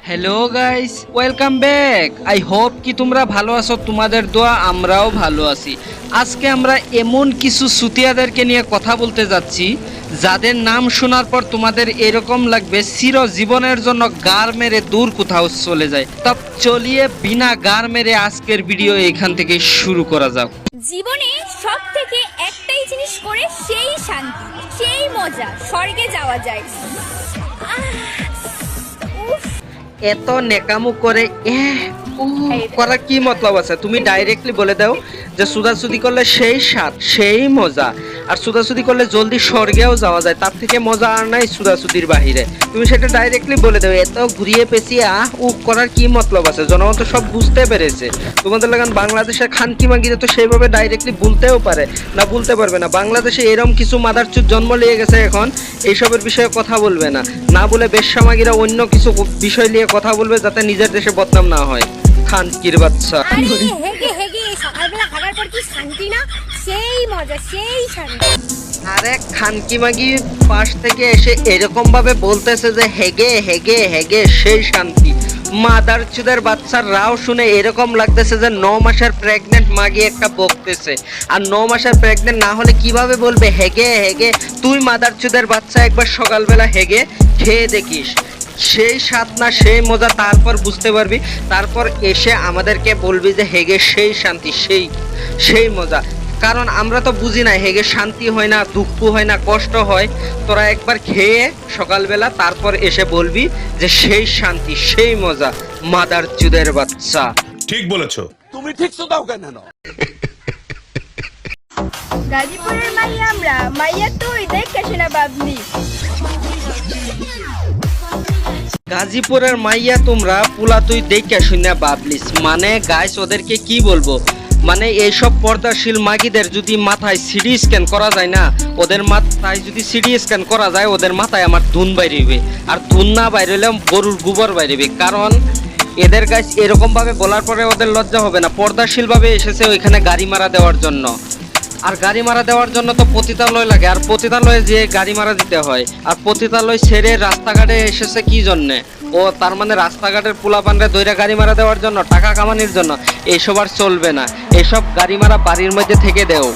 Hello guys, welcome back. I hope কি তোমরা ভালো আছো, তোমাদের দোয়া আমরাও ভালো আছি। আজকে আমরা এমন কিছু সুতিয়াদেরকে নিয়ে কথা বলতে যাচ্ছি যাদের নাম শোনার পর তোমাদের এরকম লাগবে চিরজীবনের জন্য গার মেরে দূর কোথাও চলে যায়। তব চলিয়ে বিনা গার মেরে আজকের ভিডিও এখান থেকে শুরু করা যাক। জীবনে সব থেকে একটাই জিনিস করে সেই শান্তি, সেই মজা, স্বর্গে যাওয়া যায়। এত নেকামু করে করা কি মতলব আছে? তুমি ডাইরেক্টলি বলে দাও যে সুদাসুদি করলে সেই স্বাদ, সেই মজা, আর সুদাসুদি করলে জলদি স্বর্গেও যাওয়া যায়, তার থেকে মজা আর নাই সুদাসুদির বাহিরে। তুমি সেটা ডাইরেক্টলি বলে দাও। এত ঘুরিয়ে পেঁচিয়ে করার কি মতলব আছে? জনগণ তো সব বুঝতে পেরেছে। তোমাদের লাগান বাংলাদেশের খানকি মাগিরে তো সেইভাবে ডাইরেক্টলি বলতেও পারে না, বলতে পারবে না। বাংলাদেশে এরম কিছু মাদারচুদ জন্ম নিয়ে গেছে, এখন এইসবের বিষয়ে কথা বলবে না, না বলে বেশ্যামাগিরা অন্য কিছু বিষয় নিয়ে কথা বলবে যাতে নিজের দেশে বদনাম না হয়। খানকির বাচ্চা। সকালবেলা খাবার পর কি শান্তি না, সেই মজা, সেই শান্তি। আরে খানকি মাগি পাশ থেকে এসে এরকম ভাবে বলতেছে যে হেগে হেগে হেগে সেই শান্তি। মাদার চুদের বাচ্চার রাও শুনে এরকম লাগতেছে যে 9 মাসের প্রেগনেন্ট মাগি একটা বকতেছে। আর 9 মাসের প্রেগনেন্ট না হলে কিভাবে বলবে হেগে হেগে? তুই মাদার চুদের বাচ্চা একবার সকালবেলা হেগে খেয়ে দেখিস, সেই স্বাদ না সেই মজা, তারপর বুঝতে পারবি। তারপর এসে আমাদেরকে বলবি যে হেগে সেই শান্তি, সেই মজা। কারণ আমরা তো বুঝি না হেগে শান্তি হয় না, দুঃখ হয় না, কষ্ট হয়। তোরা একবার খেয়ে সকালবেলা তারপর এসে বলবি যে সেই শান্তি, সেই মজা। মাদার চুদের বাচ্চা। ঠিক বলেছো। তুমি ঠিক তো দাও কেন? গাজীপুরের মাইয়া আমরা, মাইয়া তুই দেখে শোনা বাবলি। গাজীপুরের মাইয়া তোমরা, পুলা তুই দেখে শুনে বাবলিস। মানে গাইস ওদেরকে কি বলবো, মানে এইসব পর্দাশীল মাগিদের যদি মাথায় সিডি স্ক্যান করা যায় না, ওদের মাথায় যদি সিডি স্ক্যান করা যায়, ওদের মাথায় আমার ধুন বাইরেবে। আর ধুন না বাইরেলে গরুর গোবর বাইরেবে। কারণ এদের গাইস এরকম ভাবে বলার পরে ওদের লজ্জা হবে না? পর্দাশীল ভাবে এসেছে ওইখানে গাড়ি মারা দেওয়ার জন্য। আর গাড়ি মারা দেওয়ার জন্য তো পতিতালয় লাগে, আর পতিতালয়ে যে গাড়ি মারা দিতে হয়। আর পতিতালয় ছেড়ে রাস্তাঘাটে এসেছে কি জন্যে? ও তার মানে রাস্তাঘাটের পোলাপানরে দইরা গাড়ি মারা দেওয়ার জন্য, টাকা কামানির জন্য। এইসব আর চলবে না, এসব গাড়ি মারা বাড়ির মধ্যে থেকে দেও।